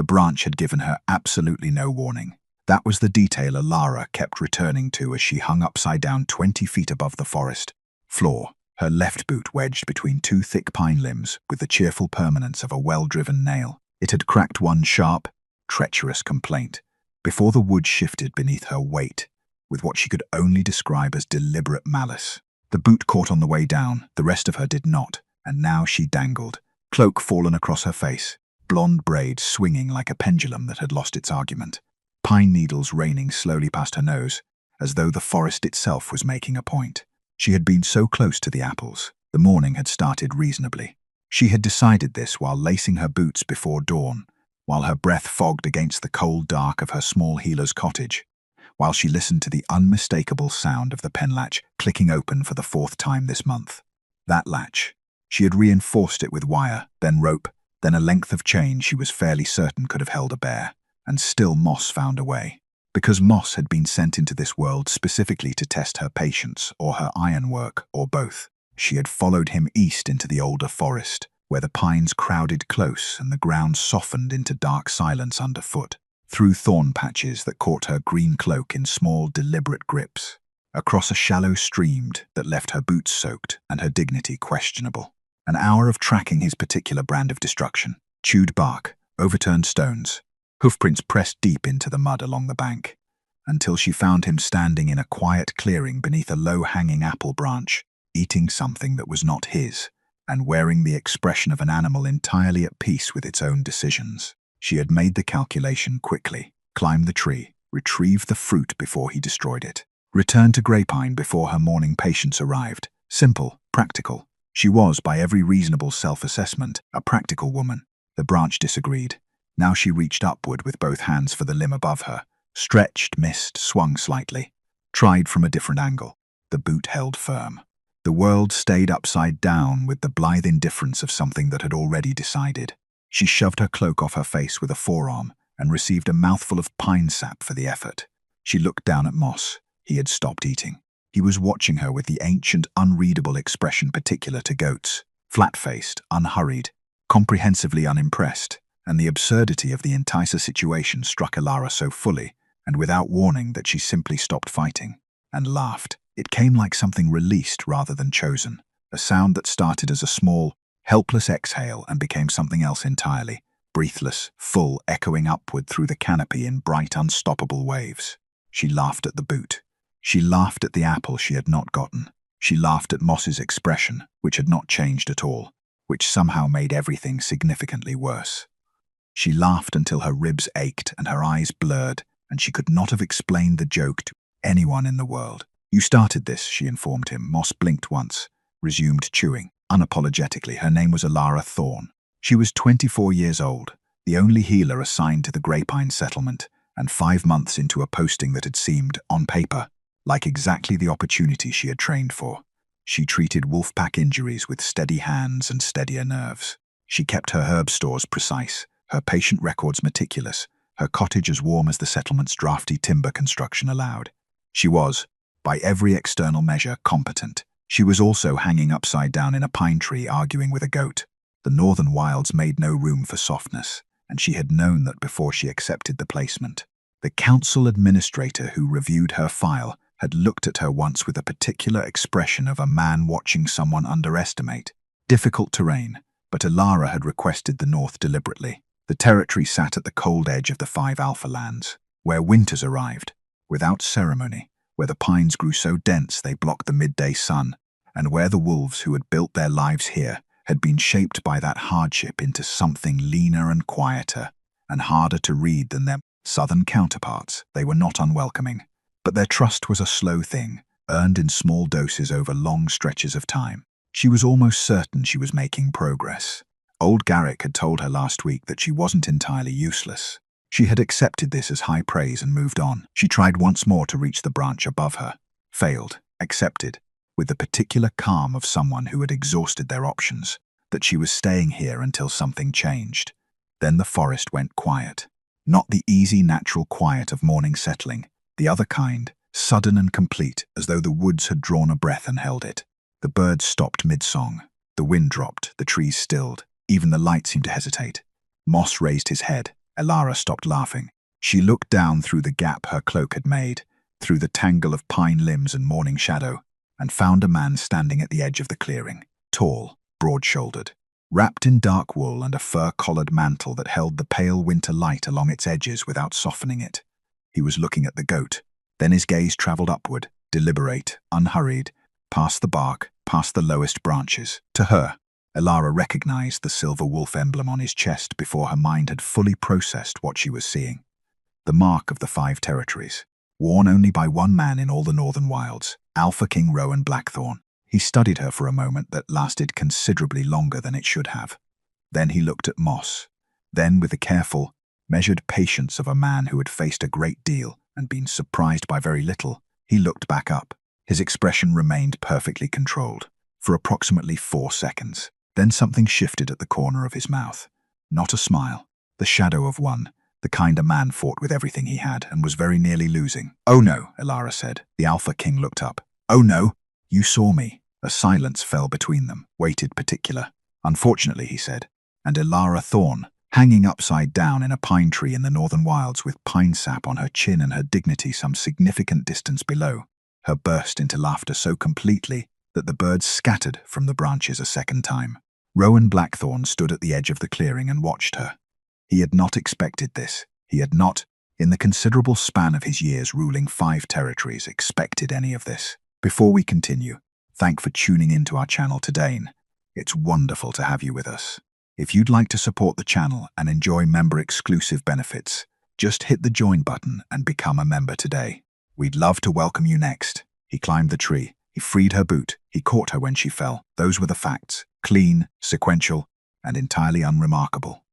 The branch had given her absolutely no warning. That was the detail Alara kept returning to as she hung upside down 20 feet above the forest floor, her left boot wedged between two thick pine limbs with the cheerful permanence of a well-driven nail. It had cracked one sharp, treacherous complaint before the wood shifted beneath her weight with what she could only describe as deliberate malice. The boot caught on the way down, the rest of her did not, and now she dangled, cloak fallen across her face, blonde braids swinging like a pendulum that had lost its argument, pine needles raining slowly past her nose, as though the forest itself was making a point. She had been so close to the apples. The morning had started reasonably. She had decided this while lacing her boots before dawn, while her breath fogged against the cold dark of her small healer's cottage, while she listened to the unmistakable sound of the pen latch clicking open for the 4th time this month. That latch. She had reinforced it with wire, then rope, then a length of chain she was fairly certain could have held a bear, and still Moss found a way. Because Moss had been sent into this world specifically to test her patience or her ironwork, or both. She had followed him east into the older forest, where the pines crowded close and the ground softened into dark silence underfoot, through thorn patches that caught her green cloak in small, deliberate grips, across a shallow stream that left her boots soaked and her dignity questionable. An hour of tracking his particular brand of destruction, chewed bark, overturned stones, hoofprints pressed deep into the mud along the bank, until she found him standing in a quiet clearing beneath a low-hanging apple branch, eating something that was not his, and wearing the expression of an animal entirely at peace with its own decisions. She had made the calculation quickly, climbed the tree, retrieved the fruit before he destroyed it, returned to Grapevine before her morning patients arrived. Simple, practical. She was, by every reasonable self-assessment, a practical woman. The branch disagreed. Now she reached upward with both hands for the limb above her, stretched, missed, swung slightly, tried from a different angle. The boot held firm. The world stayed upside down with the blithe indifference of something that had already decided. She shoved her cloak off her face with a forearm and received a mouthful of pine sap for the effort. She looked down at Moss. He had stopped eating. He was watching her with the ancient, unreadable expression particular to goats, flat-faced, unhurried, comprehensively unimpressed, and the absurdity of the entire situation struck Alara so fully and without warning that she simply stopped fighting and laughed. It came like something released rather than chosen, a sound that started as a small, helpless exhale and became something else entirely, breathless, full, echoing upward through the canopy in bright, unstoppable waves. She laughed at the boot. She laughed at the apple she had not gotten. She laughed at Moss's expression, which had not changed at all, which somehow made everything significantly worse. She laughed until her ribs ached and her eyes blurred, and she could not have explained the joke to anyone in the world. "You started this," she informed him. Moss blinked once, resumed chewing. Unapologetically, her name was Alara Thorne. She was 24 years old, the only healer assigned to the Grapevine settlement, and 5 months into a posting that had seemed, on paper, like exactly the opportunity she had trained for. She treated wolfpack injuries with steady hands and steadier nerves. She kept her herb stores precise, her patient records meticulous, her cottage as warm as the settlement's drafty timber construction allowed. She was, by every external measure, competent. She was also hanging upside down in a pine tree arguing with a goat. The northern wilds made no room for softness, and she had known that before she accepted the placement. The council administrator who reviewed her file had looked at her once with a particular expression of a man watching someone underestimate. Difficult terrain, but Alara had requested the north deliberately. The territory sat at the cold edge of the 5 Alpha lands, where winters arrived, without ceremony, where the pines grew so dense they blocked the midday sun, and where the wolves who had built their lives here had been shaped by that hardship into something leaner and quieter, and harder to read than their southern counterparts. They were not unwelcoming, but their trust was a slow thing, earned in small doses over long stretches of time. She was almost certain she was making progress. Old Garrick had told her last week that she wasn't entirely useless. She had accepted this as high praise and moved on. She tried once more to reach the branch above her. Failed. Accepted. With the particular calm of someone who had exhausted their options, that she was staying here until something changed. Then the forest went quiet. Not the easy, natural quiet of morning settling, the other kind, sudden and complete, as though the woods had drawn a breath and held it. The birds stopped mid-song. The wind dropped, the trees stilled. Even the light seemed to hesitate. Moss raised his head, Elara stopped laughing. She looked down through the gap her cloak had made, through the tangle of pine limbs and morning shadow, and found a man standing at the edge of the clearing, tall, broad-shouldered, wrapped in dark wool and a fur-collared mantle that held the pale winter light along its edges without softening it. He was looking at the goat. Then his gaze traveled upward, deliberate, unhurried, past the bark, past the lowest branches. To her, Elara recognized the silver wolf emblem on his chest before her mind had fully processed what she was seeing. The mark of the 5 territories, worn only by one man in all the northern wilds, Alpha King Rowan Blackthorn. He studied her for a moment that lasted considerably longer than it should have. Then he looked at Moss. Then, with the careful, measured patience of a man who had faced a great deal and been surprised by very little, he looked back up. His expression remained perfectly controlled for approximately 4 seconds. Then something shifted at the corner of his mouth. Not a smile, the shadow of one, the kind a man fought with everything he had and was very nearly losing. "Oh no," Elara said. The Alpha King looked up. "Oh no, you saw me." A silence fell between them, weighted particular. "Unfortunately," he said, and Elara Thorne, hanging upside down in a pine tree in the northern wilds with pine sap on her chin and her dignity some significant distance below, her burst into laughter so completely that the birds scattered from the branches a second time. Rowan Blackthorn stood at the edge of the clearing and watched her. He had not expected this. He had not, in the considerable span of his years ruling 5 territories, expected any of this. Before we continue, thank for tuning in to our channel today. It's wonderful to have you with us. If you'd like to support the channel and enjoy member-exclusive benefits, just hit the join button and become a member today. We'd love to welcome you next. He climbed the tree. He freed her boot. He caught her when she fell. Those were the facts. Clean, sequential, and entirely unremarkable.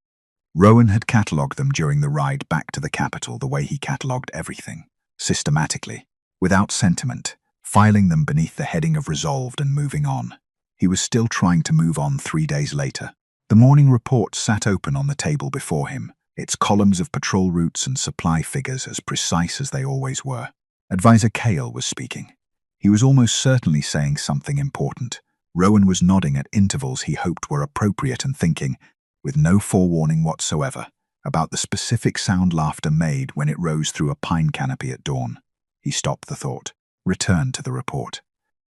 Rowan had catalogued them during the ride back to the capital the way he catalogued everything, systematically, without sentiment, filing them beneath the heading of resolved and moving on. He was still trying to move on 3 days later. The morning report sat open on the table before him, its columns of patrol routes and supply figures as precise as they always were. Advisor Cale was speaking. He was almost certainly saying something important. Rowan was nodding at intervals he hoped were appropriate and thinking, with no forewarning whatsoever, about the specific sound laughter made when it rose through a pine canopy at dawn. He stopped the thought, returned to the report.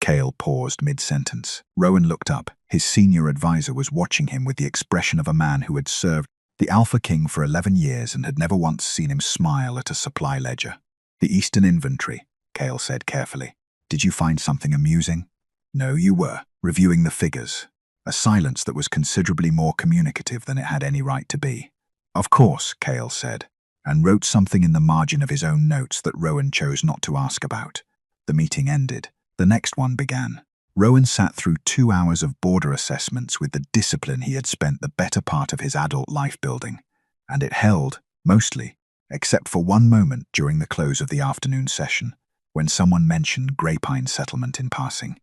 Cale paused mid-sentence. Rowan looked up. His senior advisor was watching him with the expression of a man who had served the Alpha King for 11 years and had never once seen him smile at a supply ledger. "The Eastern Inventory," Cale said carefully. "Did you find something amusing?" "No, you were. Reviewing the figures." A silence that was considerably more communicative than it had any right to be. "Of course," Cale said, and wrote something in the margin of his own notes that Rowan chose not to ask about. The meeting ended. The next one began. Rowan sat through 2 hours of border assessments with the discipline he had spent the better part of his adult life building, and it held, mostly, except for one moment during the close of the afternoon session, when someone mentioned Grapine Settlement in passing,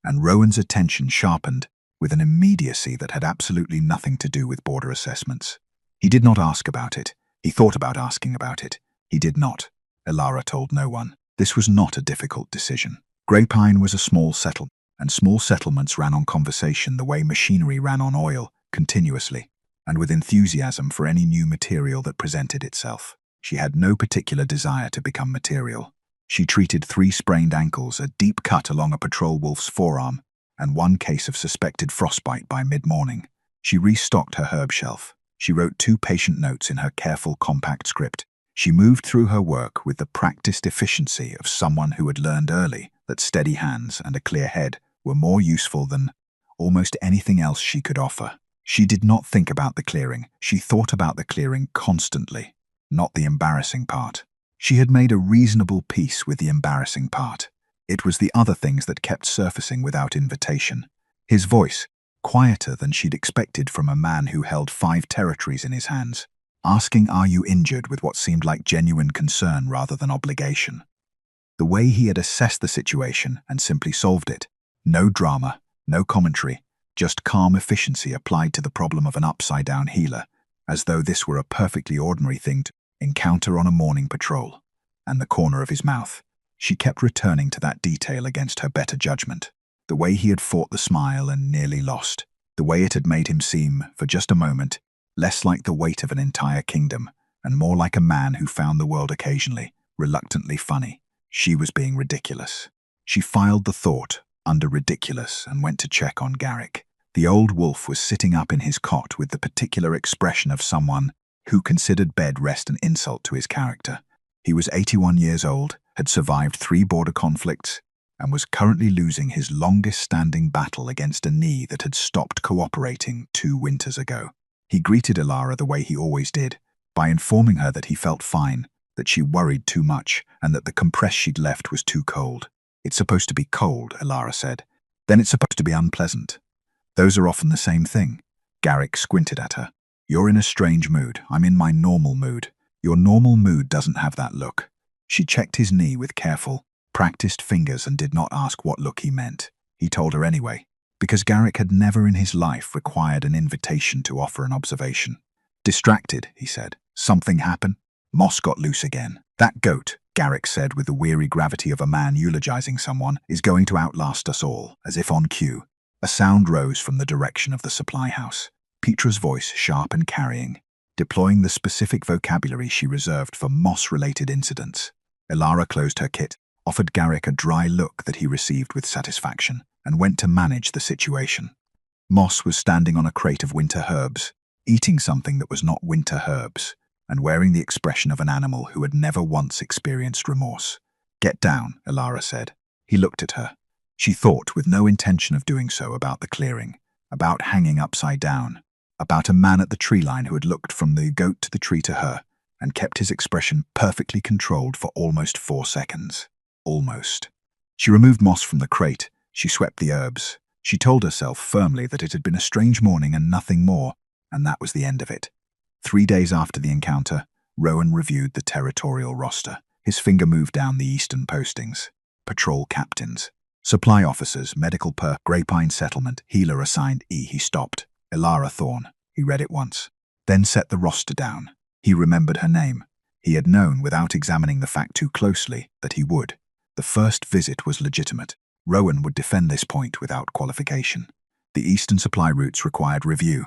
and Rowan's attention sharpened with an immediacy that had absolutely nothing to do with border assessments. He did not ask about it. He thought about asking about it. He did not. Elara told no one. This was not a difficult decision. Grapine was a small settlement, and small settlements ran on conversation the way machinery ran on oil, continuously, and with enthusiasm for any new material that presented itself. She had no particular desire to become material. She treated 3 sprained ankles, a deep cut along a patrol wolf's forearm, and 1 case of suspected frostbite by mid-morning. She restocked her herb shelf. She wrote 2 patient notes in her careful, compact script. She moved through her work with the practiced efficiency of someone who had learned early that steady hands and a clear head were more useful than almost anything else she could offer. She did not think about the clearing. She thought about the clearing constantly, not the embarrassing part. She had made a reasonable peace with the embarrassing part. It was the other things that kept surfacing without invitation. His voice, quieter than she'd expected from a man who held 5 territories in his hands, asking, "Are you injured?" with what seemed like genuine concern rather than obligation. The way he had assessed the situation and simply solved it. No drama, no commentary, just calm efficiency applied to the problem of an upside-down healer, as though this were a perfectly ordinary thing to encounter on a morning patrol. And the corner of his mouth. She kept returning to that detail against her better judgment. The way he had fought the smile and nearly lost. The way it had made him seem, for just a moment, less like the weight of an entire kingdom and more like a man who found the world occasionally, reluctantly funny. She was being ridiculous. She filed the thought under ridiculous and went to check on Garrick. The old wolf was sitting up in his cot with the particular expression of someone who considered bed rest an insult to his character. He was 81 years old, had survived 3 border conflicts, and was currently losing his longest-standing battle against a knee that had stopped cooperating 2 winters ago. He greeted Elara the way he always did, by informing her that he felt fine, that she worried too much, and that the compress she'd left was too cold. "It's supposed to be cold," Elara said. "Then it's supposed to be unpleasant. Those are often the same thing." Garrick squinted at her. "You're in a strange mood. I'm in my normal mood. Your normal mood doesn't have that look." She checked his knee with careful, practiced fingers and did not ask what look he meant. He told her anyway, because Garrick had never in his life required an invitation to offer an observation. "Distracted," he said. "Something happened? Moss got loose again. That goat," Garrick said with the weary gravity of a man eulogizing someone, "is going to outlast us all," as if on cue. A sound rose from the direction of the supply house. Petra's voice, sharp and carrying, deploying the specific vocabulary she reserved for moss-related incidents. Elara closed her kit, offered Garrick a dry look that he received with satisfaction, and went to manage the situation. Moss was standing on a crate of winter herbs, eating something that was not winter herbs, and wearing the expression of an animal who had never once experienced remorse. "Get down," Elara said. He looked at her. She thought, with no intention of doing so, about the clearing, about hanging upside down, about a man at the tree line who had looked from the goat to the tree to her, and kept his expression perfectly controlled for almost 4 seconds. Almost. She removed Moss from the crate. She swept the herbs. She told herself firmly that it had been a strange morning and nothing more, and that was the end of it. 3 days after the encounter, Rowan reviewed the territorial roster. His finger moved down the eastern postings. Patrol captains, supply officers, medical Grapine settlement, healer assigned E. He stopped. Elara Thorne. He read it once, then set the roster down. He remembered her name. He had known, without examining the fact too closely, that he would. The first visit was legitimate. Rowan would defend this point without qualification. The eastern supply routes required review.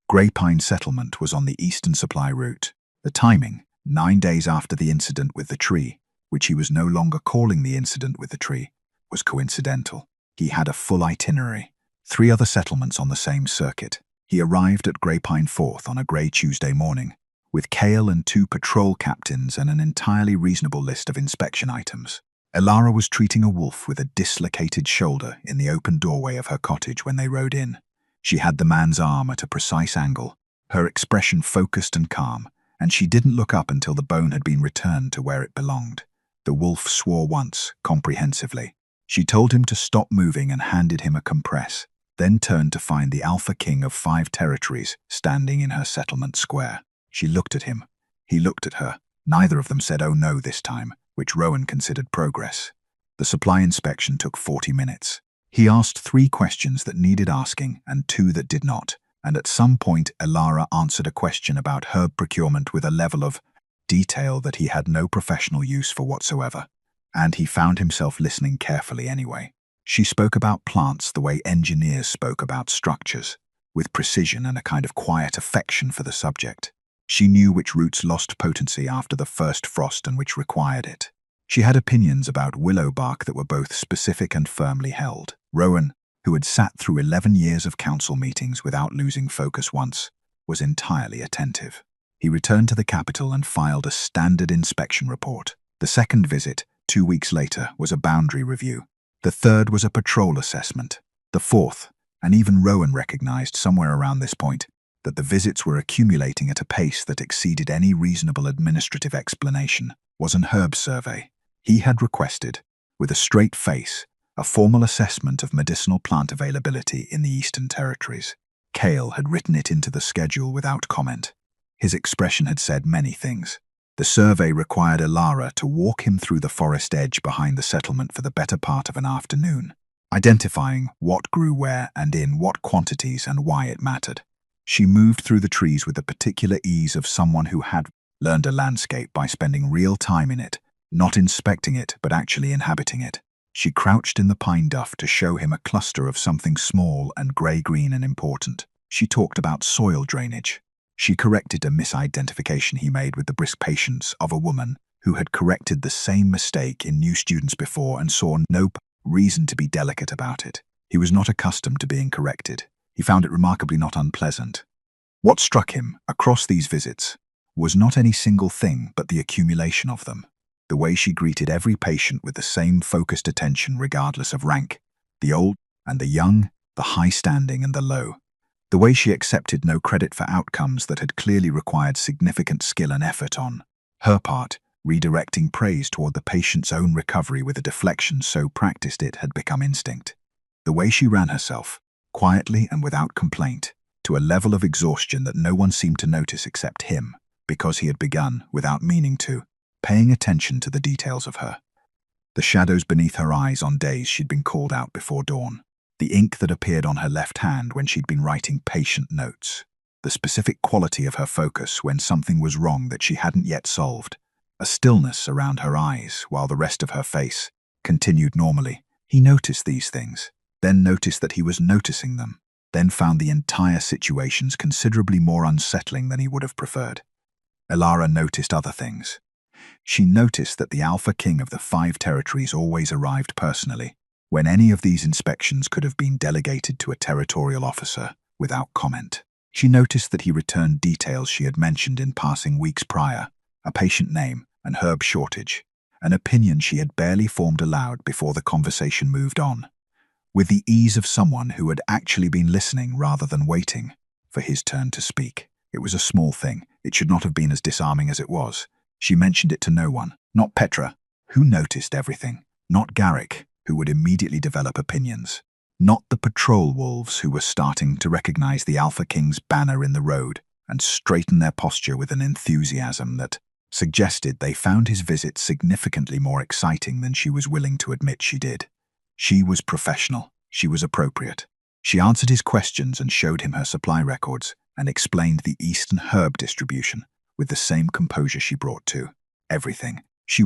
Grapine settlement was on the eastern supply route. The timing, 9 days after the incident with the tree, which he was no longer calling the incident with the tree, was coincidental. He had a full itinerary. 3 other settlements on the same circuit. He arrived at Grapine 4th on a grey Tuesday morning, with Kale and 2 patrol captains and an entirely reasonable list of inspection items. Elara was treating a wolf with a dislocated shoulder in the open doorway of her cottage when they rode in. She had the man's arm at a precise angle, her expression focused and calm, and she didn't look up until the bone had been returned to where it belonged. The wolf swore once, comprehensively. She told him to stop moving and handed him a compress, then turned to find the Alpha King of 5 territories standing in her settlement square. She looked at him. He looked at her. Neither of them said "oh no" this time, which Rowan considered progress. The supply inspection took 40 minutes. He asked 3 questions that needed asking and 2 that did not, and at some point Elara answered a question about herb procurement with a level of detail that he had no professional use for whatsoever, and he found himself listening carefully anyway. She spoke about plants the way engineers spoke about structures, with precision and a kind of quiet affection for the subject. She knew which roots lost potency after the first frost and which required it. She had opinions about willow bark that were both specific and firmly held. Rowan, who had sat through 11 years of council meetings without losing focus once, was entirely attentive. He returned to the capital and filed a standard inspection report. The second visit, 2 weeks later, was a boundary review. The third was a patrol assessment. The fourth, and even Rowan recognized somewhere around this point, that the visits were accumulating at a pace that exceeded any reasonable administrative explanation, was an herb survey. He had requested, with a straight face, a formal assessment of medicinal plant availability in the Eastern Territories. Kale had written it into the schedule without comment. His expression had said many things. The survey required Elara to walk him through the forest edge behind the settlement for the better part of an afternoon, identifying what grew where and in what quantities and why it mattered. She moved through the trees with the particular ease of someone who had learned a landscape by spending real time in it, not inspecting it but actually inhabiting it. She crouched in the pine duff to show him a cluster of something small and grey-green and important. She talked about soil drainage. She corrected a misidentification he made with the brisk patience of a woman who had corrected the same mistake in new students before and saw no reason to be delicate about it. He was not accustomed to being corrected. He found it remarkably not unpleasant. What struck him across these visits was not any single thing, but the accumulation of them. The way she greeted every patient with the same focused attention regardless of rank, the old and the young, the high-standing and the low. The way she accepted no credit for outcomes that had clearly required significant skill and effort on her part, redirecting praise toward the patient's own recovery with a deflection so practiced it had become instinct. The way she ran herself, quietly and without complaint, to a level of exhaustion that no one seemed to notice except him, because he had begun, without meaning to, paying attention to the details of her. The shadows beneath her eyes on days she'd been called out before dawn. The ink that appeared on her left hand when she'd been writing patient notes. The specific quality of her focus when something was wrong that she hadn't yet solved. A stillness around her eyes while the rest of her face continued normally. He noticed these things, then noticed that he was noticing them, then found the entire situations considerably more unsettling than he would have preferred. Elara noticed other things. She noticed that the Alpha King of the 5 territories always arrived personally, when any of these inspections could have been delegated to a territorial officer without comment. She noticed that he returned details she had mentioned in passing weeks prior, a patient name, an herb shortage, an opinion she had barely formed aloud before the conversation moved on, with the ease of someone who had actually been listening rather than waiting for his turn to speak. It was a small thing. It should not have been as disarming as it was. She mentioned it to no one, not Petra, who noticed everything, not Garrick, who would immediately develop opinions, not the patrol wolves who were starting to recognize the Alpha King's banner in the road and straighten their posture with an enthusiasm that suggested they found his visit significantly more exciting than she was willing to admit she did. She was professional. She was appropriate. She answered his questions and showed him her supply records and explained the Eastern herb distribution with the same composure she brought to everything. She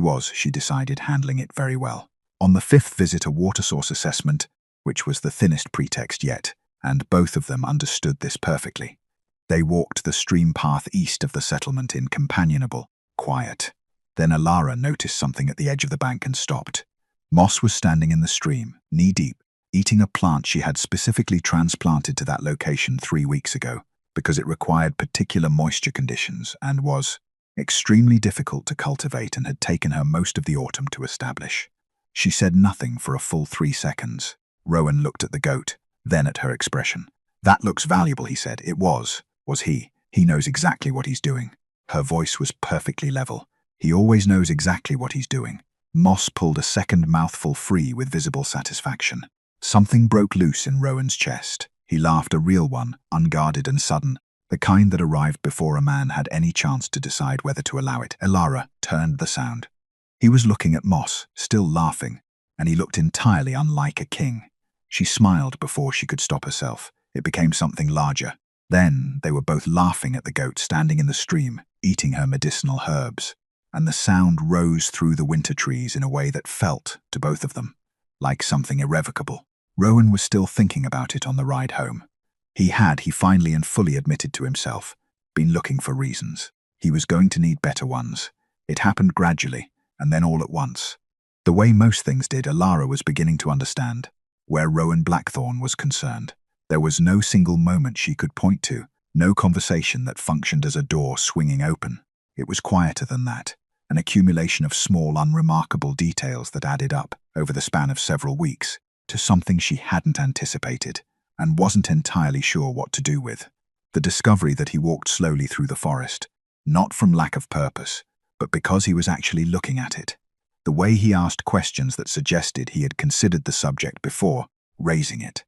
decided, handling it very well. On the 5th visit, a water source assessment, which was the thinnest pretext yet, and both of them understood this perfectly. They walked the stream path east of the settlement in companionable quiet. Then Elara noticed something at the edge of the bank and stopped. Moss was standing in the stream, knee-deep, eating a plant she had specifically transplanted to that location 3 weeks ago because it required particular moisture conditions and was extremely difficult to cultivate and had taken her most of the autumn to establish. She said nothing for a full 3 seconds. Rowan looked at the goat, then at her expression. "That looks valuable," he said. "It was he. He knows exactly what he's doing." Her voice was perfectly level. "He always knows exactly what he's doing." Moss pulled a second mouthful free with visible satisfaction. Something broke loose in Rowan's chest. He laughed, a real one, unguarded and sudden, the kind that arrived before a man had any chance to decide whether to allow it. Elara turned the sound. He was looking at Moss, still laughing, and he looked entirely unlike a king. She smiled before she could stop herself. It became something larger. Then they were both laughing at the goat standing in the stream, eating her medicinal herbs, and the sound rose through the winter trees in a way that felt, to both of them, like something irrevocable. Rowan was still thinking about it on the ride home. He finally and fully admitted to himself, been looking for reasons. He was going to need better ones. It happened gradually, and then all at once. The way most things did, Elara was beginning to understand where Rowan Blackthorn was concerned. There was no single moment she could point to, no conversation that functioned as a door swinging open. It was quieter than that, an accumulation of small, unremarkable details that added up, over the span of several weeks, to something she hadn't anticipated and wasn't entirely sure what to do with. The discovery that he walked slowly through the forest, not from lack of purpose, but because he was actually looking at it. The way he asked questions that suggested he had considered the subject before raising it.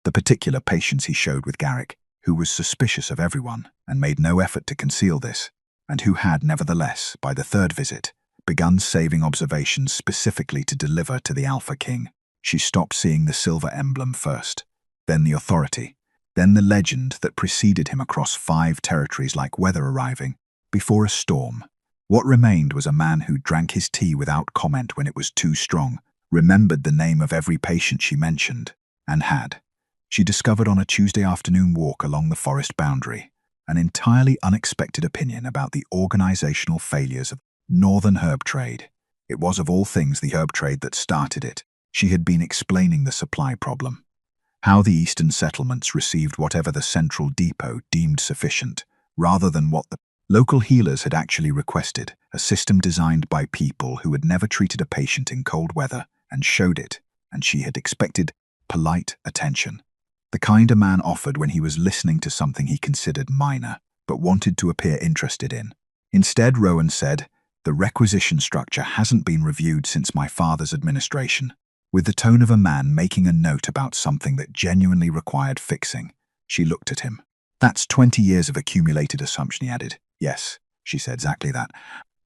The particular patience he showed with Garrick, who was suspicious of everyone and made no effort to conceal this, and who had, nevertheless, by the 3rd visit, begun saving observations specifically to deliver to the Alpha King. She stopped seeing the silver emblem first, then the authority, then the legend that preceded him across 5 territories like weather arriving before a storm. What remained was a man who drank his tea without comment when it was too strong, remembered the name of every patient she mentioned, and had. She discovered on a Tuesday afternoon walk along the forest boundary, an entirely unexpected opinion about the organizational failures of northern herb trade. It was of all things the herb trade that started it. She had been explaining the supply problem, how the eastern settlements received whatever the central depot deemed sufficient, rather than what the local healers had actually requested, a system designed by people who had never treated a patient in cold weather and showed it, and she had expected polite attention. The kind a man offered when he was listening to something he considered minor, but wanted to appear interested in. Instead, Rowan said, "The requisition structure hasn't been reviewed since my father's administration," with the tone of a man making a note about something that genuinely required fixing. She looked at him. "That's 20 years of accumulated assumption," he added. "Yes," she said, "exactly that."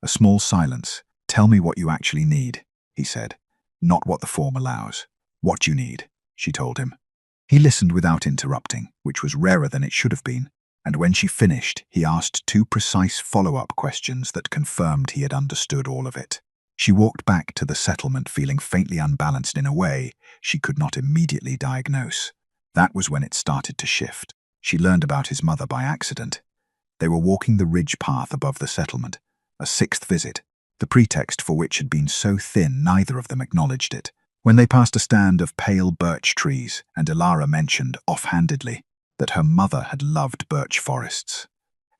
A small silence. "Tell me what you actually need," he said. "Not what the form allows. What you need," she told him. He listened without interrupting, which was rarer than it should have been, and when she finished, he asked 2 precise follow-up questions that confirmed he had understood all of it. She walked back to the settlement feeling faintly unbalanced in a way she could not immediately diagnose. That was when it started to shift. She learned about his mother by accident. They were walking the ridge path above the settlement, a 6th visit, the pretext for which had been so thin neither of them acknowledged it. When they passed a stand of pale birch trees, and Ilara mentioned, offhandedly, that her mother had loved birch forests,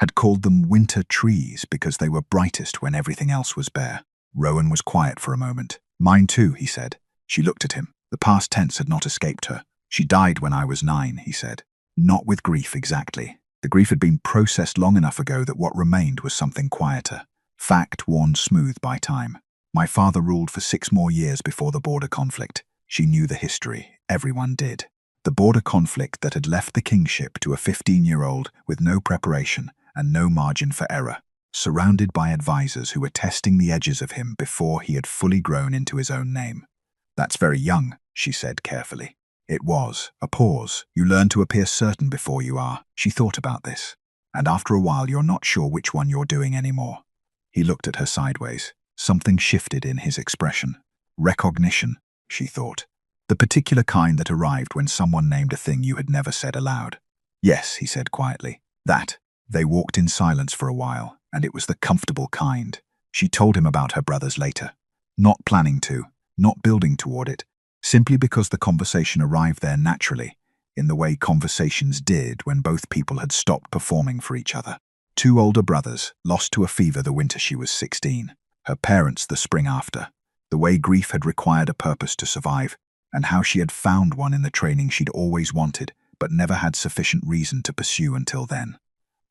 had called them winter trees because they were brightest when everything else was bare. Rowan was quiet for a moment. "Mine too," he said. She looked at him. The past tense had not escaped her. "She died when I was 9, he said. Not with grief exactly. The grief had been processed long enough ago that what remained was something quieter. Fact worn smooth by time. My father ruled for 6 more years before the border conflict. She knew the history. Everyone did. The border conflict that had left the kingship to a 15-year-old with no preparation and no margin for error, surrounded by advisors who were testing the edges of him before he had fully grown into his own name. "That's very young," she said carefully. It was. A pause. "You learn to appear certain before you are." She thought about this. "And after a while you're not sure which one you're doing anymore." He looked at her sideways. Something shifted in his expression. Recognition, she thought. The particular kind that arrived when someone named a thing you had never said aloud. "Yes," he said quietly. "That." They walked in silence for a while, and it was the comfortable kind. She told him about her brothers later. Not planning to, not building toward it, simply because the conversation arrived there naturally, in the way conversations did when both people had stopped performing for each other. 2 older brothers, lost to a fever the winter she was 16. Her parents the spring after. The way grief had required a purpose to survive, and how she had found one in the training she'd always wanted, but never had sufficient reason to pursue until then.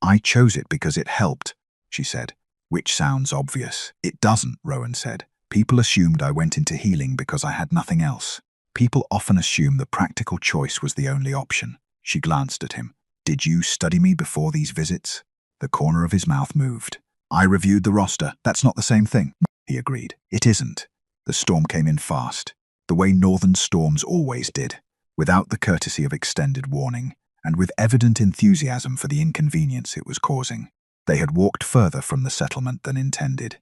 "I chose it because it helped," she said. "Which sounds obvious." "It doesn't," Rowan said. "People assumed I went into healing because I had nothing else. People often assume the practical choice was the only option." She glanced at him. "Did you study me before these visits?" The corner of his mouth moved. "I reviewed the roster." "That's not the same thing," he agreed. "It isn't." The storm came in fast, the way northern storms always did, without the courtesy of extended warning, and with evident enthusiasm for the inconvenience it was causing. They had walked further from the settlement than intended.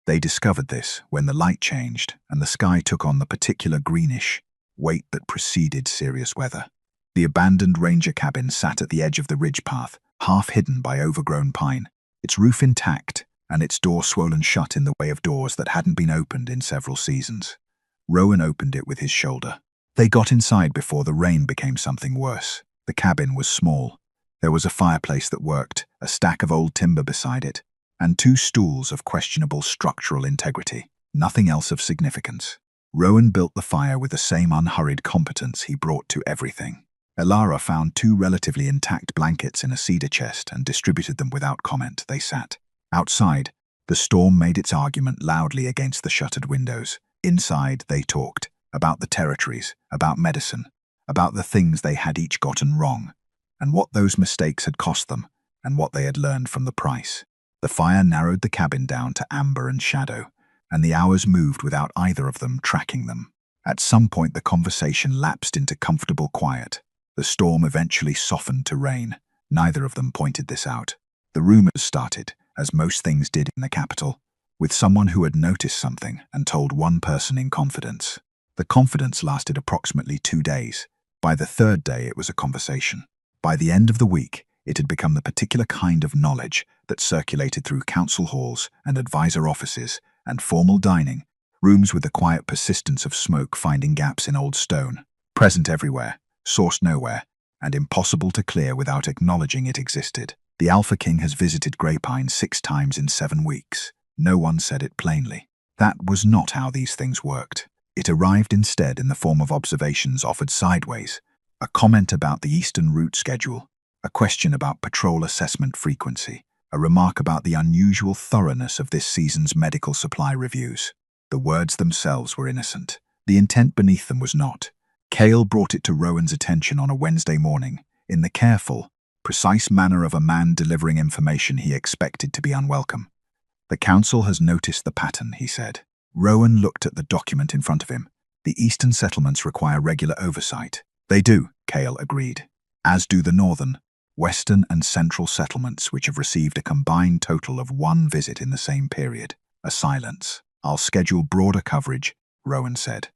They discovered this when the light changed and the sky took on the particular greenish weight that preceded serious weather. The abandoned ranger cabin sat at the edge of the ridge path, half hidden by overgrown pine, its roof intact and its door swollen shut in the way of doors that hadn't been opened in several seasons. Rowan opened it with his shoulder. They got inside before the rain became something worse. The cabin was small. There was a fireplace that worked, a stack of old timber beside it, and 2 stools of questionable structural integrity. Nothing else of significance. Rowan built the fire with the same unhurried competence he brought to everything. Ilara found 2 relatively intact blankets in a cedar chest and distributed them without comment. They sat. Outside, the storm made its argument loudly against the shuttered windows. Inside, they talked. About the territories, about medicine, about the things they had each gotten wrong, and what those mistakes had cost them, and what they had learned from the price. The fire narrowed the cabin down to amber and shadow, and the hours moved without either of them tracking them. At some point, the conversation lapsed into comfortable quiet. The storm eventually softened to rain. Neither of them pointed this out. The rumors started, as most things did in the capital, with someone who had noticed something and told one person in confidence. The confidence lasted approximately 2 days. By the 3rd day, it was a conversation. By the end of the week, It had become the particular kind of knowledge that circulated through council halls and advisor offices and formal dining, rooms with the quiet persistence of smoke finding gaps in old stone, present everywhere, sourced nowhere, and impossible to clear without acknowledging it existed. The Alpha King has visited Grapine 6 times in 7 weeks. No one said it plainly. That was not how these things worked. It arrived instead in the form of observations offered sideways, a comment about the Eastern route schedule, a question about patrol assessment frequency, a remark about the unusual thoroughness of this season's medical supply reviews. The words themselves were innocent. The intent beneath them was not. Cale brought it to Rowan's attention on a Wednesday morning, in the careful, precise manner of a man delivering information he expected to be unwelcome. "The council has noticed the pattern," he said. Rowan looked at the document in front of him. "The eastern settlements require regular oversight." "They do," Cale agreed. "As do the northern, western and central settlements, which have received a combined total of 1 visit in the same period." A silence. "I'll schedule broader coverage," Rowan said.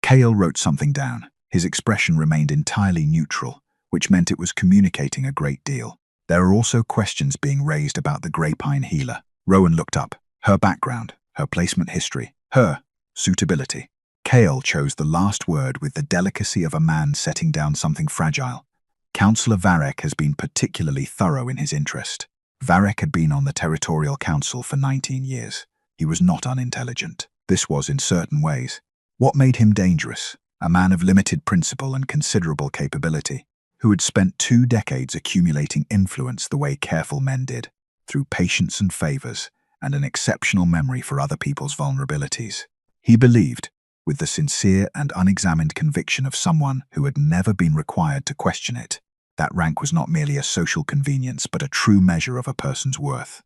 Cale wrote something down. His expression remained entirely neutral, which meant it was communicating a great deal. "There are also questions being raised about the Grapine healer." Rowan looked up. "Her background, her placement history, her suitability." Cale chose the last word with the delicacy of a man setting down something fragile. "Councillor Varek has been particularly thorough in his interest." Varek had been on the Territorial Council for 19 years. He was not unintelligent. This was, in certain ways, what made him dangerous. A man of limited principle and considerable capability, who had spent 2 decades accumulating influence the way careful men did, through patience and favors, and an exceptional memory for other people's vulnerabilities. He believed, with the sincere and unexamined conviction of someone who had never been required to question it, that rank was not merely a social convenience but a true measure of a person's worth.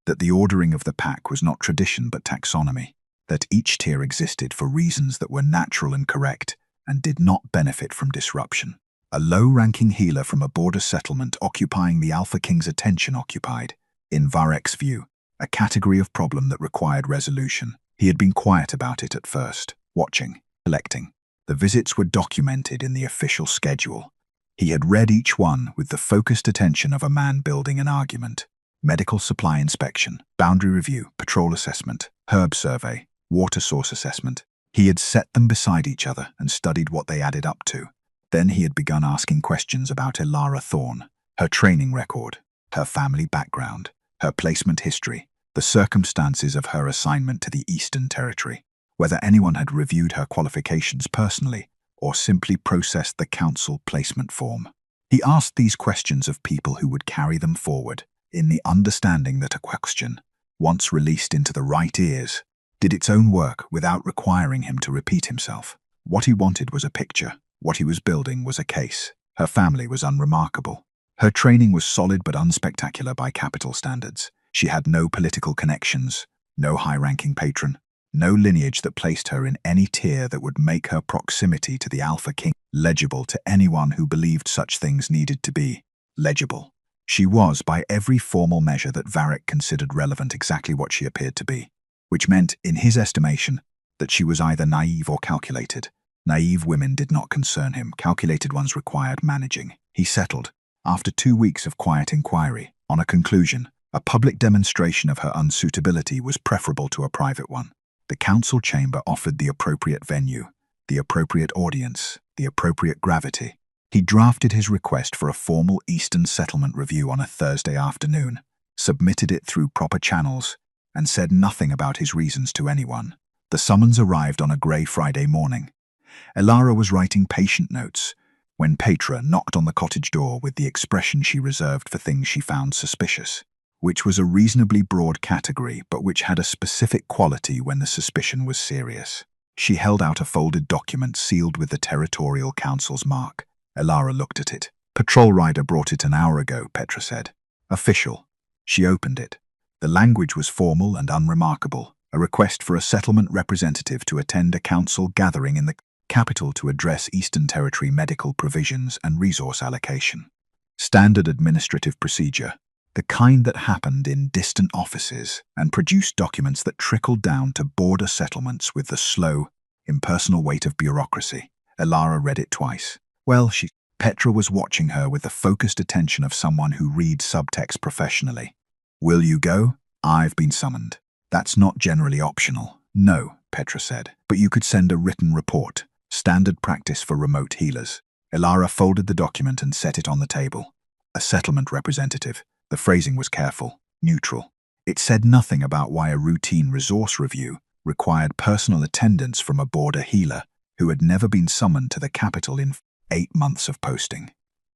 That the ordering of the pack was not tradition but taxonomy. That each tier existed for reasons that were natural and correct, and did not benefit from disruption. A low-ranking healer from a border settlement occupying the Alpha King's attention occupied, in Varek's view, a category of problem that required resolution. He had been quiet about it at first, watching, collecting. The visits were documented in the official schedule. He had read each one with the focused attention of a man building an argument. Medical supply inspection, boundary review, patrol assessment, herb survey, water source assessment. He had set them beside each other and studied what they added up to. Then he had begun asking questions about Elara Thorne, her training record, her family background, her placement history, the circumstances of her assignment to the Eastern Territory, whether anyone had reviewed her qualifications personally or simply processed the council placement form. He asked these questions of people who would carry them forward, in the understanding that a question, once released into the right ears, did its own work without requiring him to repeat himself. What he wanted was a picture. What he was building was a case. Her family was unremarkable. Her training was solid but unspectacular by capital standards. She had no political connections, no high-ranking patron, no lineage that placed her in any tier that would make her proximity to the Alpha King legible to anyone who believed such things needed to be legible. She was, by every formal measure that Varek considered relevant, exactly what she appeared to be, which meant, in his estimation, that she was either naive or calculated. Naive women did not concern him. Calculated ones required managing. He settled, after 2 weeks of quiet inquiry, on a conclusion. A public demonstration of her unsuitability was preferable to a private one. The council chamber offered the appropriate venue, the appropriate audience, the appropriate gravity. He drafted his request for a formal Eastern settlement review on a Thursday afternoon, submitted it through proper channels, and said nothing about his reasons to anyone. The summons arrived on a grey Friday morning. Elara was writing patient notes when Petra knocked on the cottage door with the expression she reserved for things she found suspicious, which was a reasonably broad category but which had a specific quality when the suspicion was serious. She held out a folded document sealed with the Territorial Council's mark. Elara looked at it. "Patrol rider brought it an hour ago," Petra said. "Official." She opened it. The language was formal and unremarkable, a request for a settlement representative to attend a council gathering in the capital to address Eastern Territory medical provisions and resource allocation. Standard administrative procedure, the kind that happened in distant offices and produced documents that trickled down to border settlements with the slow, impersonal weight of bureaucracy. Elara read it twice. "Well, Petra was watching her with the focused attention of someone who reads subtext professionally. "Will you go? I've been summoned." "That's not generally optional." "No," Petra said, "but you could send a written report. Standard practice for remote healers." Ilara folded the document and set it on the table. A settlement representative. The phrasing was careful, neutral. It said nothing about why a routine resource review required personal attendance from a border healer who had never been summoned to the capital in 8 months of posting.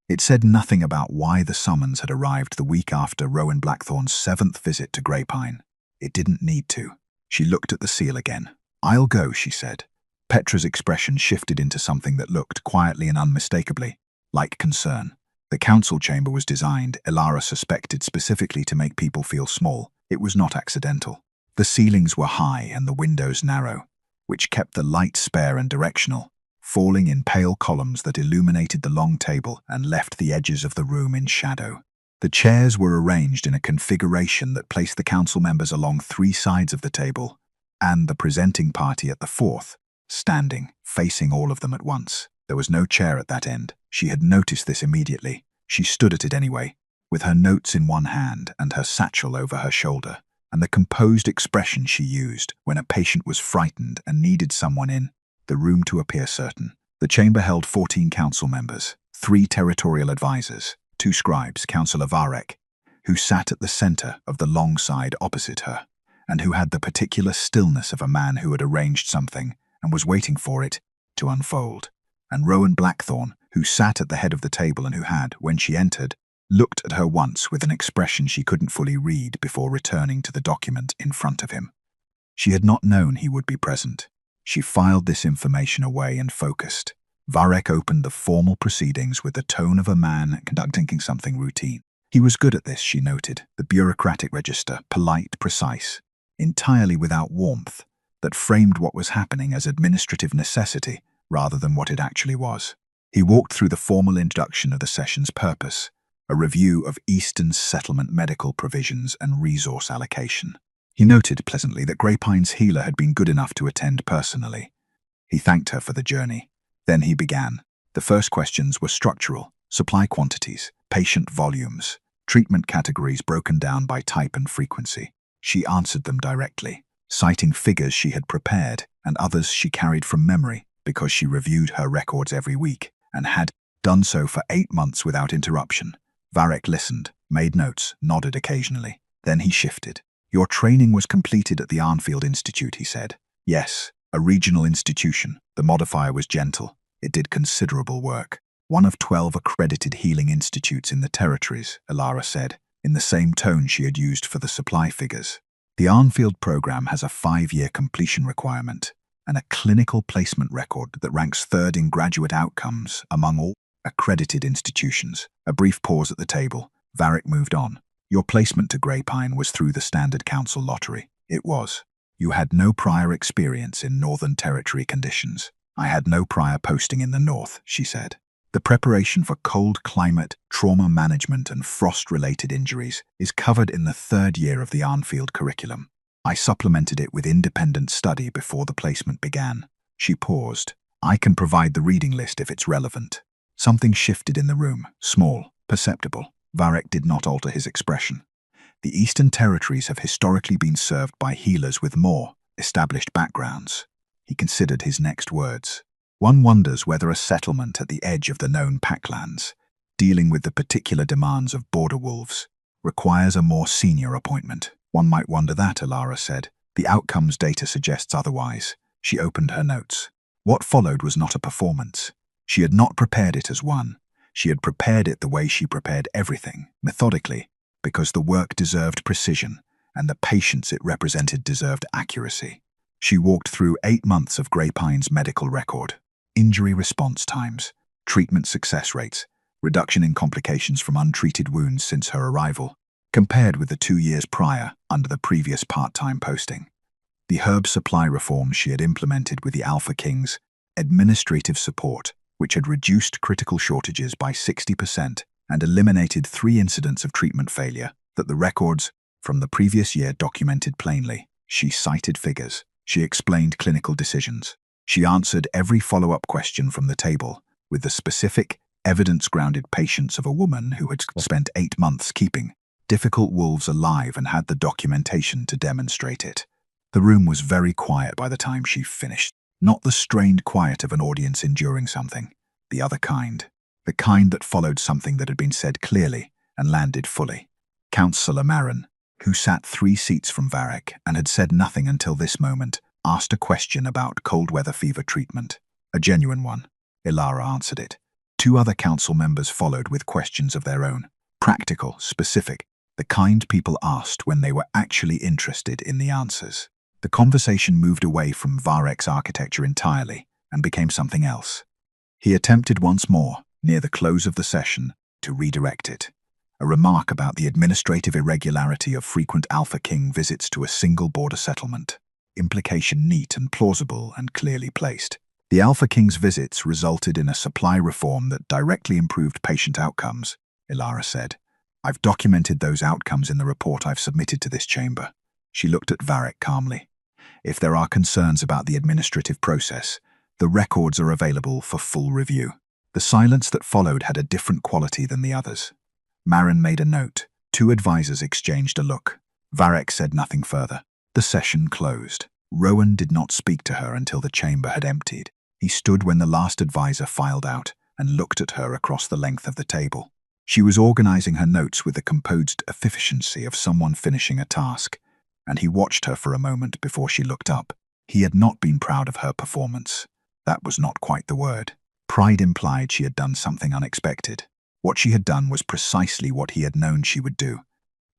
It said nothing about why the summons had arrived the week after Rowan Blackthorn's 7th visit to Greypine. It didn't need to. She looked at the seal again. "I'll go," she said. Petra's expression shifted into something that looked quietly and unmistakably like concern. The council chamber was designed, Ilara suspected, specifically to make people feel small. It was not accidental. The ceilings were high and the windows narrow, which kept the light spare and directional, falling in pale columns that illuminated the long table and left the edges of the room in shadow. The chairs were arranged in a configuration that placed the council members along 3 sides of the table, and the presenting party at the 4th, standing, facing all of them at once. There was no chair at that end. She had noticed this immediately. She stood at it anyway, with her notes in one hand and her satchel over her shoulder, and the composed expression she used when a patient was frightened and needed someone in the room to appear certain. The chamber held 14 council members, 3 territorial advisors, 2 scribes, Councillor Varek, who sat at the center of the long side opposite her, and who had the particular stillness of a man who had arranged something and was waiting for it to unfold, and Rowan Blackthorn, who sat at the head of the table and who had, when she entered, looked at her once with an expression she couldn't fully read before returning to the document in front of him. She had not known he would be present. She filed this information away and focused. Varek opened the formal proceedings with the tone of a man conducting something routine. He was good at this, she noted, the bureaucratic register, polite, precise, entirely without warmth, that framed what was happening as administrative necessity rather than what it actually was. He walked through the formal introduction of the session's purpose, a review of Eastern's settlement medical provisions and resource allocation. He noted pleasantly that Greypine's healer had been good enough to attend personally. He thanked her for the journey. Then he began. The first questions were structural: supply quantities, patient volumes, treatment categories broken down by type and frequency. She answered them directly, citing figures she had prepared and others she carried from memory because she reviewed her records every week and had done so for 8 months without interruption. Varek listened, made notes, nodded occasionally. Then he shifted. "Your training was completed at the Arnfield Institute," he said. "Yes, a regional institution." The modifier was gentle. It did considerable work. "One of 12 accredited healing institutes in the territories," Ilara said, in the same tone she had used for the supply figures. "The Arnfield program has a 5-year completion requirement and a clinical placement record that ranks 3rd in graduate outcomes among all accredited institutions." A brief pause at the table. Varek moved on. "Your placement to Greypine was through the standard council lottery." "It was. You had no prior experience in Northern Territory conditions." "I had no prior posting in the North," she said. "The preparation for cold climate, trauma management and frost-related injuries is covered in the 3rd year of the Arnfield curriculum. I supplemented it with independent study before the placement began." She paused. "I can provide the reading list if it's relevant." Something shifted in the room, small, perceptible. Varek did not alter his expression. "The Eastern Territories have historically been served by healers with more established backgrounds." He considered his next words. "One wonders whether a settlement at the edge of the known packlands, dealing with the particular demands of border wolves, requires a more senior appointment." "One might wonder that," Ilara said. "The outcomes data suggests otherwise." She opened her notes. What followed was not a performance. She had not prepared it as one. She had prepared it the way she prepared everything, methodically, because the work deserved precision, and the patients it represented deserved accuracy. She walked through 8 months of Greypine's medical record: injury response times, treatment success rates, reduction in complications from untreated wounds since her arrival, compared with the 2 years prior under the previous part-time posting. The herb supply reforms she had implemented with the Alpha Kings, administrative support, which had reduced critical shortages by 60% and eliminated 3 incidents of treatment failure that the records from the previous year documented plainly. She cited figures. She explained clinical decisions. She answered every follow-up question from the table with the specific, evidence-grounded patience of a woman who had spent 8 months keeping difficult wolves alive and had the documentation to demonstrate it. The room was very quiet by the time she finished. Not the strained quiet of an audience enduring something. The other kind. The kind that followed something that had been said clearly and landed fully. Councillor Marin, who sat 3 seats from Varek and had said nothing until this moment, asked a question about cold weather fever treatment. A genuine one. Ilara answered it. 2 other council members followed with questions of their own. Practical, specific, the kind people asked when they were actually interested in the answers. The conversation moved away from Varek's architecture entirely and became something else. He attempted once more, near the close of the session, to redirect it. A remark about the administrative irregularity of frequent Alpha King visits to a single border settlement. Implication neat and plausible and clearly placed. The Alpha King's visits resulted in a supply reform that directly improved patient outcomes, Ilara said. I've documented those outcomes in the report I've submitted to this chamber. She looked at Varek calmly. If there are concerns about the administrative process, the records are available for full review. The silence that followed had a different quality than the others. Marin made a note. 2 advisors exchanged a look. Varek said nothing further. The session closed. Rowan did not speak to her until the chamber had emptied. He stood when the last advisor filed out and looked at her across the length of the table. She was organizing her notes with the composed efficiency of someone finishing a task, and he watched her for a moment before she looked up. He had not been proud of her performance. That was not quite the word. Pride implied she had done something unexpected. What she had done was precisely what he had known she would do.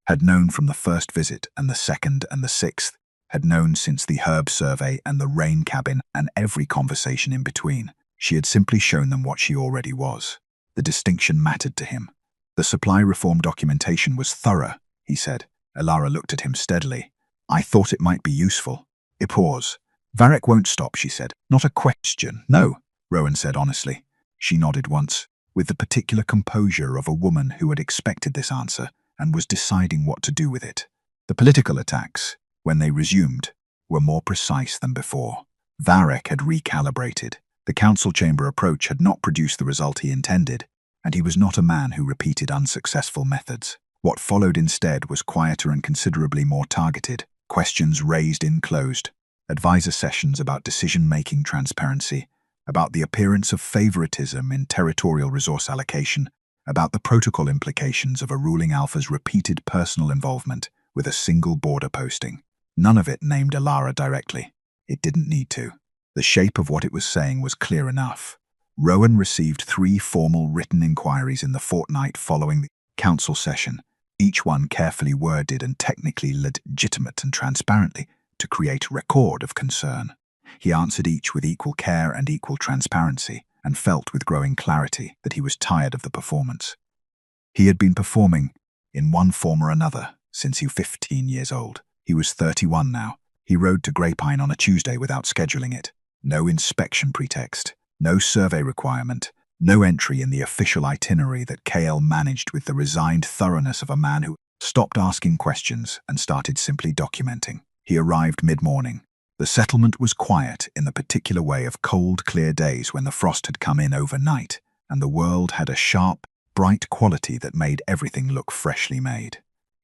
Had known from the first visit and the second and the 6th, had known since the herb survey and the rain cabin and every conversation in between. She had simply shown them what she already was. The distinction mattered to him. The supply reform documentation was thorough, he said. Ilara looked at him steadily. I thought it might be useful. A pause. Varek won't stop, she said. Not a question. No, Rowan said honestly. She nodded once, with the particular composure of a woman who had expected this answer and was deciding what to do with it. The political attacks, when they resumed, were more precise than before. Varek had recalibrated. The council chamber approach had not produced the result he intended, and he was not a man who repeated unsuccessful methods. What followed instead was quieter and considerably more targeted. Questions raised in closed. Advisor sessions about decision-making transparency, about the appearance of favoritism in territorial resource allocation, about the protocol implications of a ruling alpha's repeated personal involvement with a single border posting. None of it named Ilara directly. It didn't need to. The shape of what it was saying was clear enough. Rowan received 3 formal written inquiries in the fortnight following the council session, each one carefully worded and technically legitimate and transparently to create record of concern. He answered each with equal care and equal transparency, and felt with growing clarity that he was tired of the performance. He had been performing, in one form or another, since he was 15 years old. He was 31 now. He rode to Grapevine on a Tuesday without scheduling it. No inspection pretext, no survey requirement, no entry in the official itinerary that KL managed with the resigned thoroughness of a man who stopped asking questions and started simply documenting. He arrived mid-morning. The settlement was quiet in the particular way of cold, clear days when the frost had come in overnight, and the world had a sharp, bright quality that made everything look freshly made.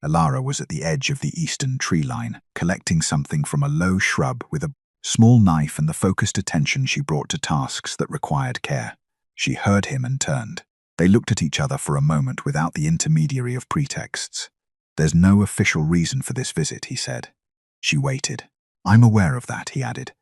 Ilara was at the edge of the eastern tree line, collecting something from a low shrub with a small knife and the focused attention she brought to tasks that required care. She heard him and turned. They looked at each other for a moment without the intermediary of pretexts. There's no official reason for this visit, he said. She waited. I'm aware of that, he added.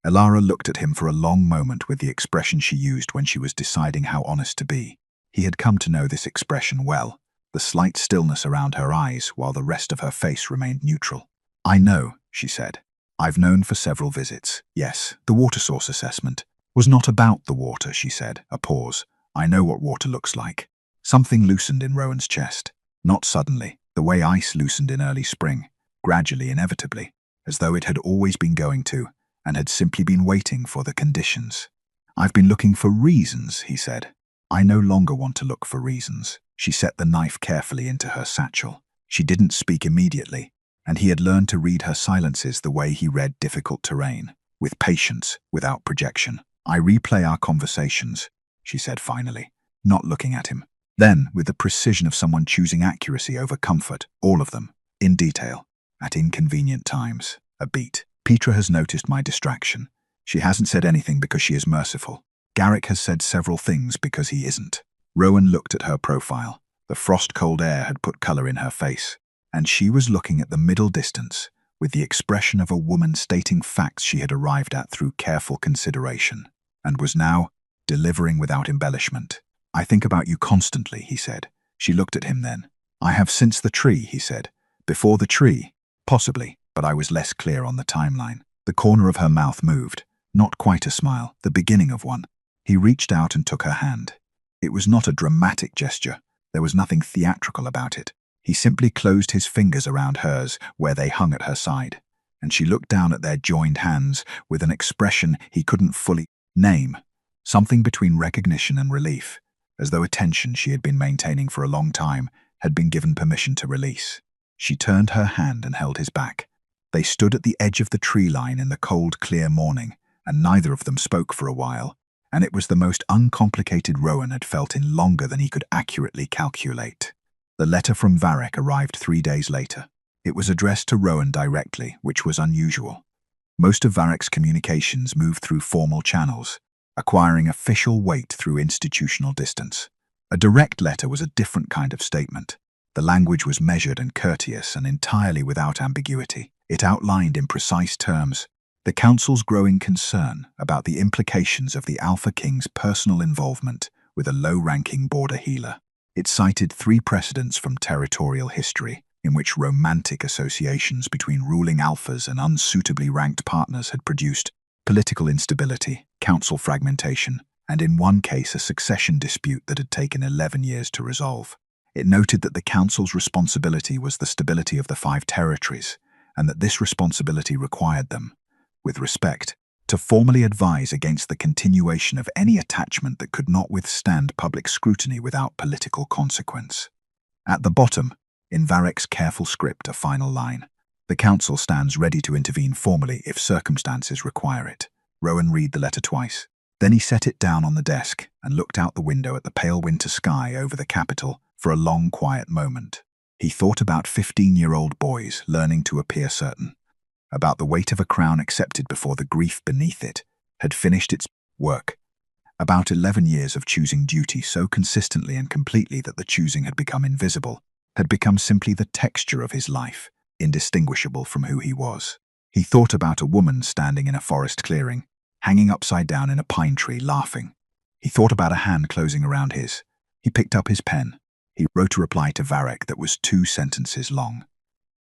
Ilara looked at him for a long moment with the expression she used when she was deciding how honest to be. He had come to know this expression well, the slight stillness around her eyes while the rest of her face remained neutral. I know, she said. I've known for several visits. Yes, the water source assessment was not about the water, she said. A pause. I know what water looks like. Something loosened in Rowan's chest. Not suddenly, the way ice loosened in early spring, gradually, inevitably, as though it had always been going to, and had simply been waiting for the conditions. I've been looking for reasons, he said. I no longer want to look for reasons. She set the knife carefully into her satchel. She didn't speak immediately, and he had learned to read her silences the way he read difficult terrain, with patience, without projection. I replay our conversations, she said finally. not looking at him. Then, with the precision of someone choosing accuracy over comfort, all of them, in detail, at inconvenient times, a beat. Petra has noticed my distraction. She hasn't said anything because she is merciful. Garrick has said several things because he isn't. Rowan looked at her profile. The frost-cold air had put color in her face, and she was looking at the middle distance with the expression of a woman stating facts she had arrived at through careful consideration, and was now delivering without embellishment. "I think about you constantly," he said. She looked at him then. "I have since the tree," he said. "Before the tree? Possibly, but I was less clear on the timeline." The corner of her mouth moved. Not quite a smile, the beginning of one. He reached out and took her hand. It was not a dramatic gesture. There was nothing theatrical about it. He simply closed his fingers around hers where they hung at her side, and she looked down at their joined hands with an expression he couldn't fully name, something between recognition and relief, as though a tension she had been maintaining for a long time had been given permission to release. She turned her hand and held his back. They stood at the edge of the tree line in the cold, clear morning, and neither of them spoke for a while, and it was the most uncomplicated Rowan had felt in longer than he could accurately calculate. The letter from Varric arrived 3 days later. It was addressed to Rowan directly, which was unusual. Most of Varric's communications moved through formal channels, acquiring official weight through institutional distance. A direct letter was a different kind of statement. The language was measured and courteous and entirely without ambiguity. It outlined in precise terms the Council's growing concern about the implications of the Alpha King's personal involvement with a low-ranking border healer. It cited 3 precedents from territorial history in which romantic associations between ruling alphas and unsuitably ranked partners had produced political instability, council fragmentation, and in one case a succession dispute that had taken 11 years to resolve. It noted that the Council's responsibility was the stability of the 5 territories, and that this responsibility required them, with respect, to formally advise against the continuation of any attachment that could not withstand public scrutiny without political consequence. At the bottom, in Varric's careful script, a final line: "The Council stands ready to intervene formally if circumstances require it." Rowan read the letter twice. Then he set it down on the desk and looked out the window at the pale winter sky over the capital for a long, quiet moment. He thought about 15-year-old boys learning to appear certain, about the weight of a crown accepted before the grief beneath it had finished its work, about 11 years of choosing duty so consistently and completely that the choosing had become invisible, had become simply the texture of his life, indistinguishable from who he was. He thought about a woman standing in a forest clearing, hanging upside down in a pine tree, laughing. He thought about a hand closing around his. He picked up his pen. He wrote a reply to Varric that was 2 sentences long.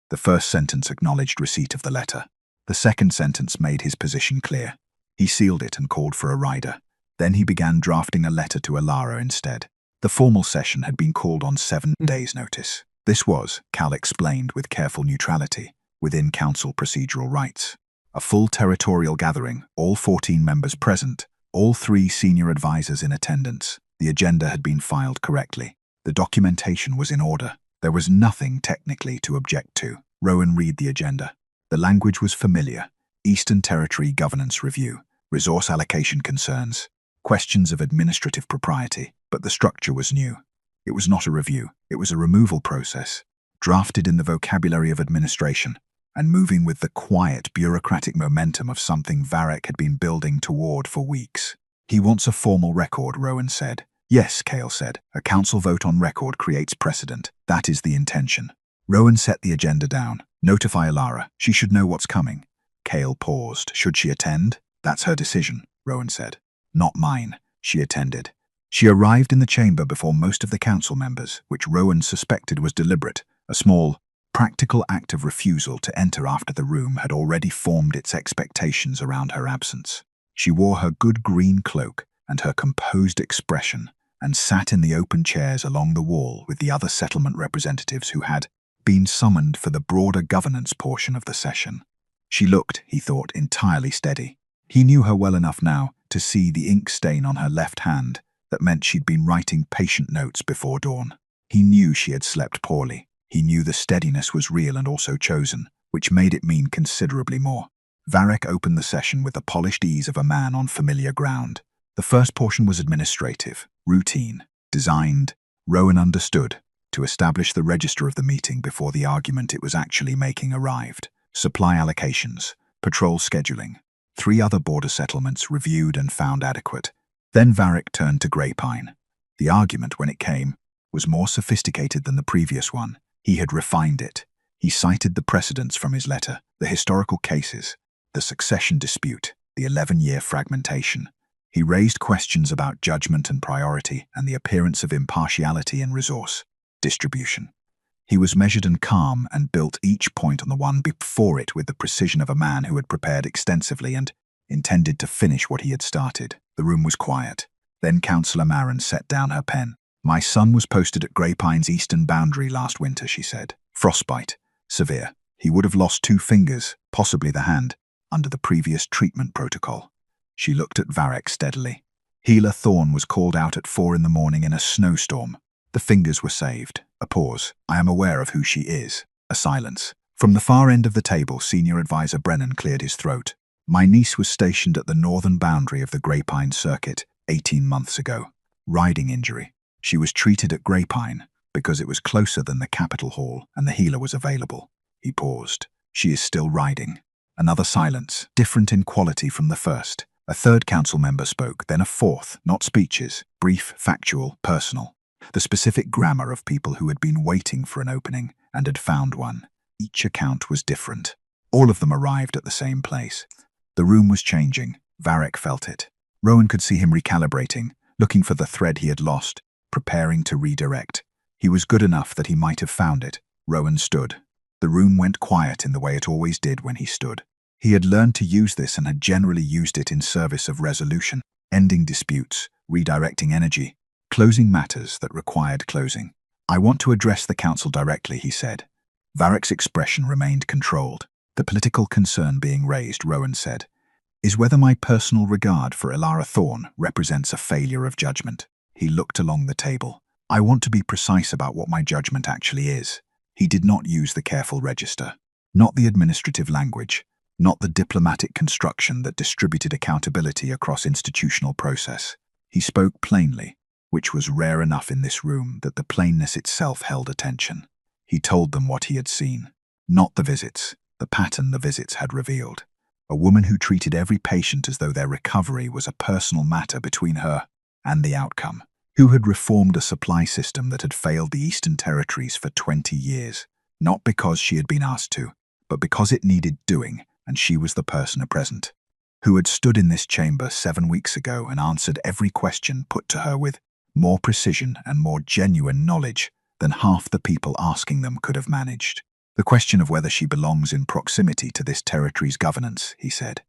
The first sentence acknowledged receipt of the letter. The second sentence made his position clear. He sealed it and called for a rider. Then he began drafting a letter to Alara instead. The formal session had been called on 7 days' notice. This was, Cal explained with careful neutrality, within council procedural rights. A full territorial gathering, all 14 members present, all 3 senior advisors in attendance. The agenda had been filed correctly. The documentation was in order. There was nothing technically to object to. Rowan read the agenda. The language was familiar. Eastern Territory Governance Review, resource allocation concerns, questions of administrative propriety, but the structure was new. It was not a review. It was a removal process, drafted in the vocabulary of administration, and moving with the quiet, bureaucratic momentum of something Varric had been building toward for weeks. "He wants a formal record," Rowan said. "Yes," Cale said. "A council vote on record creates precedent. That is the intention." Rowan set the agenda down. "Notify Alara. She should know what's coming." Cale paused. "Should she attend?" "That's her decision," Rowan said. "Not mine." She attended. She arrived in the chamber before most of the council members, which Rowan suspected was deliberate. A small, practical act of refusal to enter after the room had already formed its expectations around her absence. She wore her good green cloak and her composed expression, and sat in the open chairs along the wall with the other settlement representatives who had been summoned for the broader governance portion of the session. She looked, he thought, entirely steady. He knew her well enough now to see the ink stain on her left hand that meant she'd been writing patient notes before dawn. He knew she had slept poorly. He knew the steadiness was real and also chosen, which made it mean considerably more. Varric opened the session with the polished ease of a man on familiar ground. The first portion was administrative, routine, Designed, Rowan understood, to establish the register of the meeting before the argument it was actually making arrived. Supply allocations, patrol scheduling. 3 other border settlements reviewed and found adequate. Then Varric turned to Greypine. The argument, when it came, was more sophisticated than the previous one. He had refined it. He cited the precedents from his letter, the historical cases, the succession dispute, the 11-year fragmentation. He raised questions about judgment and priority and the appearance of impartiality in resource distribution. He was measured and calm and built each point on the one before it with the precision of a man who had prepared extensively and intended to finish what he had started. The room was quiet. Then Councillor Marin set down her pen. "My son was posted at Greypine's eastern boundary last winter," she said. "Frostbite. Severe. He would have lost 2 fingers, possibly the hand, under the previous treatment protocol." She looked at Varric steadily. "Healer Thorne was called out at 4 in the morning in a snowstorm. The fingers were saved." A pause. "I am aware of who she is." A silence. From the far end of the table, Senior Advisor Brennan cleared his throat. "My niece was stationed at the northern boundary of the Greypine Circuit 18 months ago. Riding injury. She was treated at Greypine because it was closer than the Capitol Hall and the healer was available." He paused. "She is still riding." Another silence, different in quality from the first. A third council member spoke, then a fourth, not speeches, brief, factual, personal. The specific grammar of people who had been waiting for an opening and had found one. Each account was different. All of them arrived at the same place. The room was changing. Varric felt it. Rowan could see him recalibrating, looking for the thread he had lost, preparing to redirect. He was good enough that he might have found it. Rowan stood. The room went quiet in the way it always did when he stood. He had learned to use this and had generally used it in service of resolution, ending disputes, redirecting energy, closing matters that required closing. "I want to address the council directly," he said. Varric's expression remained controlled. "The political concern being raised," Rowan said, "is whether my personal regard for Elara Thorne represents a failure of judgment." He looked along the table. "I want to be precise about what my judgment actually is." He did not use the careful register, not the administrative language, not the diplomatic construction that distributed accountability across institutional process. He spoke plainly, which was rare enough in this room that the plainness itself held attention. He told them what he had seen, not the visits, the pattern the visits had revealed. A woman who treated every patient as though their recovery was a personal matter between her and the outcome, who had reformed a supply system that had failed the Eastern Territories for 20 years, not because she had been asked to, but because it needed doing, and she was the person present, who had stood in this chamber 7 weeks ago and answered every question put to her with more precision and more genuine knowledge than half the people asking them could have managed. "The question of whether she belongs in proximity to this territory's governance," he said,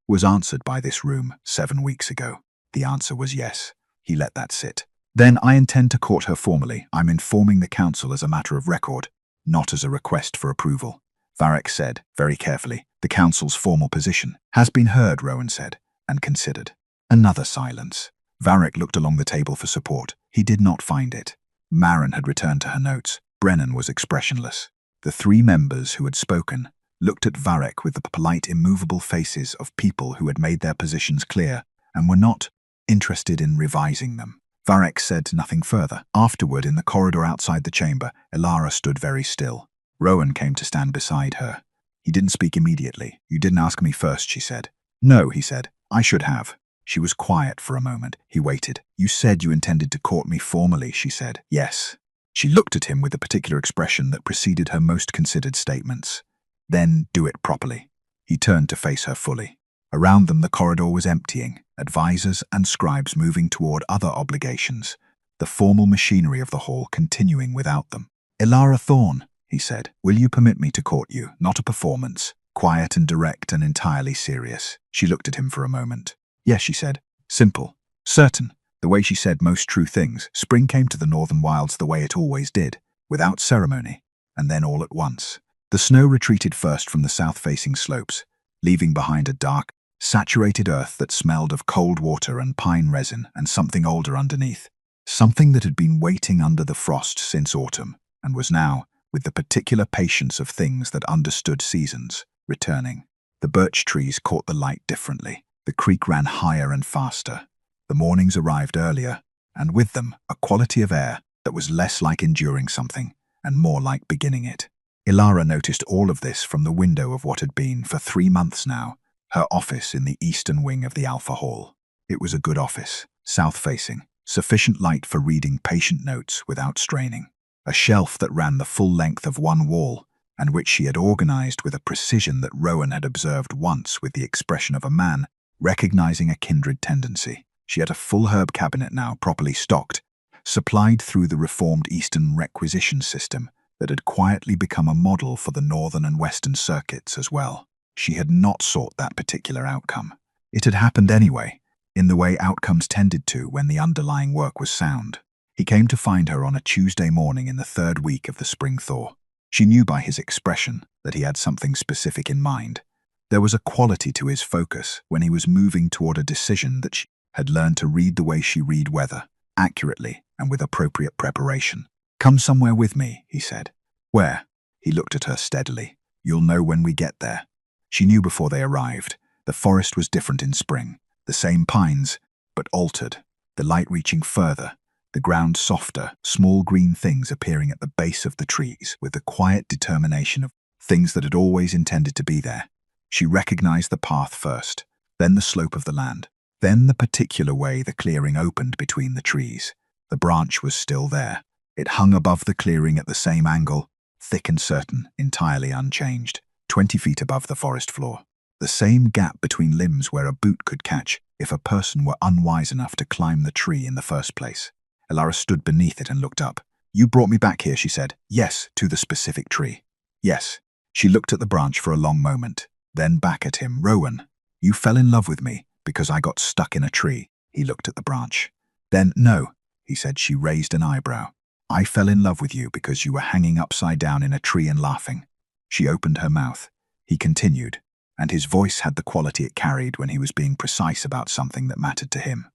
"was answered by this room 7 weeks ago. The answer was yes." He let that sit. "Then I intend to court her formally. I'm informing the council as a matter of record, not as a request for approval." Varric said, very carefully. "The council's formal position has been heard," Rowan said, and considered. Another silence. Varric looked along the table for support. He did not find it. Marin had returned to her notes. Brennan was expressionless. The 3 members who had spoken looked at Varric with the polite, immovable faces of people who had made their positions clear and were not interested in revising them. Varric said nothing further. Afterward, in the corridor outside the chamber, Elara stood very still. Rowan came to stand beside her. He didn't speak immediately. "You didn't ask me first," she said. "No," he said. "I should have." She was quiet for a moment. He waited. "You said you intended to court me formally," she said. "Yes." She looked at him with the particular expression that preceded her most considered statements. "Then do it properly." He turned to face her fully. Around them the corridor was emptying, advisors and scribes moving toward other obligations, the formal machinery of the hall continuing without them. "Elara Thorne," he said, "will you permit me to court you? Not a performance. Quiet and direct and entirely serious." She looked at him for a moment. "Yes," she said. "Simple. Certain." The way she said most true things. Spring came to the northern wilds the way it always did, without ceremony, and then all at once. The snow retreated first from the south-facing slopes, leaving behind a dark, saturated earth that smelled of cold water and pine resin and something older underneath. Something that had been waiting under the frost since autumn, and was now, with the particular patience of things that understood seasons, returning. The birch trees caught the light differently. The creek ran higher and faster. The mornings arrived earlier, and with them a quality of air that was less like enduring something and more like beginning it. Ilara noticed all of this from the window of what had been, for 3 months now, her office in the eastern wing of the Alpha Hall. It was a good office, south-facing, sufficient light for reading patient notes without straining. A shelf that ran the full length of one wall, and which she had organized with a precision that Rowan had observed once with the expression of a man recognizing a kindred tendency. She had a full herb cabinet now, properly stocked, supplied through the reformed Eastern requisition system that had quietly become a model for the northern and western circuits as well. She had not sought that particular outcome. It had happened anyway, in the way outcomes tended to when the underlying work was sound. He came to find her on a Tuesday morning in the 3rd week of the spring thaw. She knew by his expression that he had something specific in mind. There was a quality to his focus when he was moving toward a decision that she had learned to read the way she read weather, accurately and with appropriate preparation. "Come somewhere with me," he said. "Where?" He looked at her steadily. "You'll know when we get there." She knew before they arrived. The forest was different in spring. The same pines, but altered, the light reaching further, the ground softer, small green things appearing at the base of the trees with the quiet determination of things that had always intended to be there. She recognized the path first, then the slope of the land, then the particular way the clearing opened between the trees. The branch was still there. It hung above the clearing at the same angle, thick and certain, entirely unchanged, 20 feet above the forest floor. The same gap between limbs where a boot could catch if a person were unwise enough to climb the tree in the first place. Ilara stood beneath it and looked up. "You brought me back here," she said. "Yes, to the specific tree." "Yes." She looked at the branch for a long moment, then back at him. "Rowan, you fell in love with me because I got stuck in a tree." He looked at the branch. "Then, no," he said. She raised an eyebrow. "I fell in love with you because you were hanging upside down in a tree and laughing." She opened her mouth. He continued, and his voice had the quality it carried when he was being precise about something that mattered to him.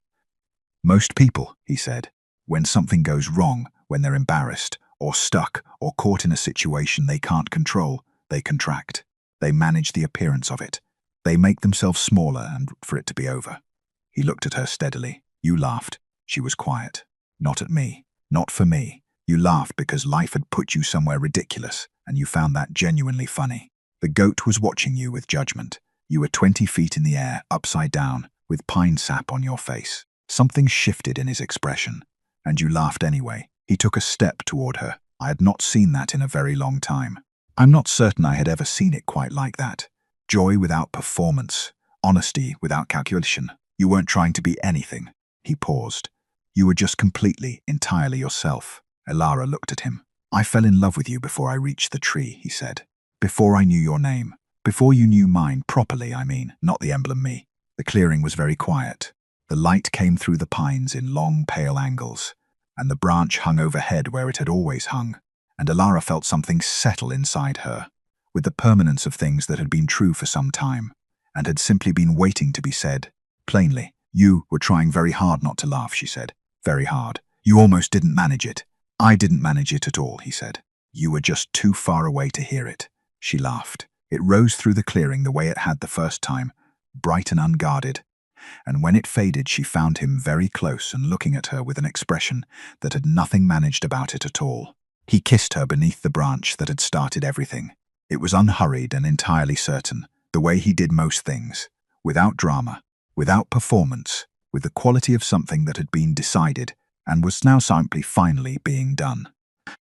"Most people," he said, "when something goes wrong, when they're embarrassed, or stuck, or caught in a situation they can't control, they contract. They manage the appearance of it. They make themselves smaller and for it to be over." He looked at her steadily. "You laughed." She was quiet. "Not at me. Not for me. You laughed because life had put you somewhere ridiculous, and you found that genuinely funny. The goat was watching you with judgment. You were 20 feet in the air, upside down, with pine sap on your face." Something shifted in his expression, and you laughed anyway. He took a step toward her. I had not seen that in a very long time. I'm not certain I had ever seen it quite like that. Joy without performance, honesty without calculation. You weren't trying to be anything. He paused. You were just completely, entirely yourself. Ilara looked at him. "I fell in love with you before I reached the tree," he said. "Before I knew your name. Before you knew mine properly, I mean, not the emblem me." The clearing was very quiet. The light came through the pines in long, pale angles, and the branch hung overhead where it had always hung, and Ilara felt something settle inside her, with the permanence of things that had been true for some time, and had simply been waiting to be said. Plainly, "You were trying very hard not to laugh," she said. "Very hard. You almost didn't manage it." "I didn't manage it at all," he said. "You were just too far away to hear it." She laughed. It rose through the clearing the way it had the first time, bright and unguarded, and when it faded she found him very close and looking at her with an expression that had nothing managed about it at all. He kissed her beneath the branch that had started everything. It was unhurried and entirely certain, the way he did most things, without drama, without performance, with the quality of something that had been decided and was now simply finally being done.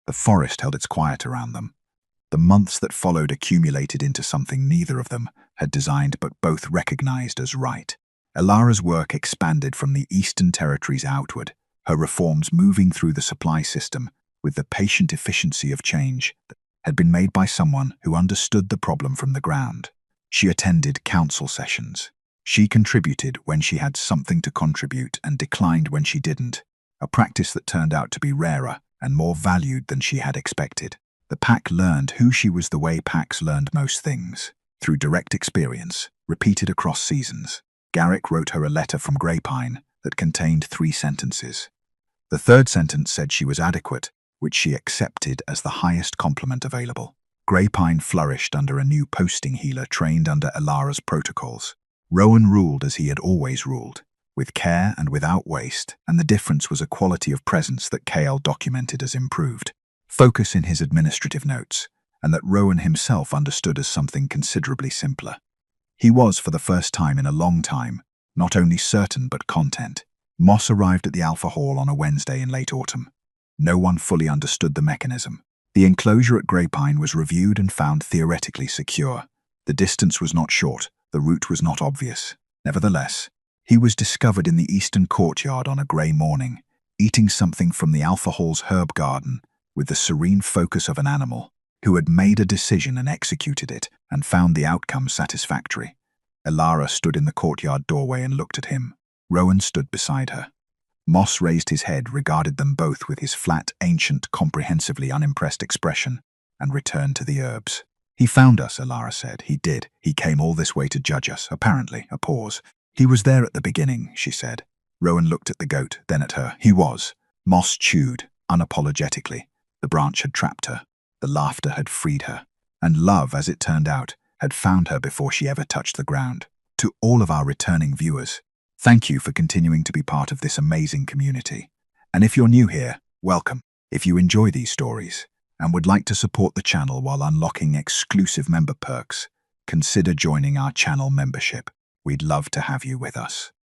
The forest held its quiet around them. The months that followed accumulated into something neither of them had designed but both recognized as right. Ilara's work expanded from the eastern territories outward, her reforms moving through the supply system with the patient efficiency of change that had been made by someone who understood the problem from the ground. She attended council sessions. She contributed when she had something to contribute and declined when she didn't, a practice that turned out to be rarer and more valued than she had expected. The pack learned who she was the way packs learned most things, through direct experience, repeated across seasons. Garrick wrote her a letter from Greypine that contained 3 sentences. The 3rd sentence said she was adequate, which she accepted as the highest compliment available. Greypine flourished under a new posting healer trained under Ilara's protocols. Rowan ruled as he had always ruled, with care and without waste, and the difference was a quality of presence that KL documented as improved. Focus in his administrative notes, and that Rowan himself understood as something considerably simpler. He was, for the first time in a long time, not only certain but content. Moss arrived at the Alpha Hall on a Wednesday in late autumn. No one fully understood the mechanism. The enclosure at Greypine was reviewed and found theoretically secure. The distance was not short, the route was not obvious. Nevertheless, he was discovered in the eastern courtyard on a grey morning, eating something from the Alpha Hall's herb garden, with the serene focus of an animal who had made a decision and executed it and found the outcome satisfactory. Elara stood in the courtyard doorway and looked at him. Rowan stood beside her. Moss raised his head, regarded them both with his flat, ancient, comprehensively unimpressed expression, and returned to the herbs. "He found us," Elara said. "He did. He came all this way to judge us, apparently." A pause. "He was there at the beginning," she said. Rowan looked at the goat, then at her. "He was." Moss chewed, unapologetically. The branch had trapped her. The laughter had freed her. And love, as it turned out, had found her before she ever touched the ground. To all of our returning viewers, thank you for continuing to be part of this amazing community. And if you're new here, welcome. If you enjoy these stories and would like to support the channel while unlocking exclusive member perks, consider joining our channel membership. We'd love to have you with us.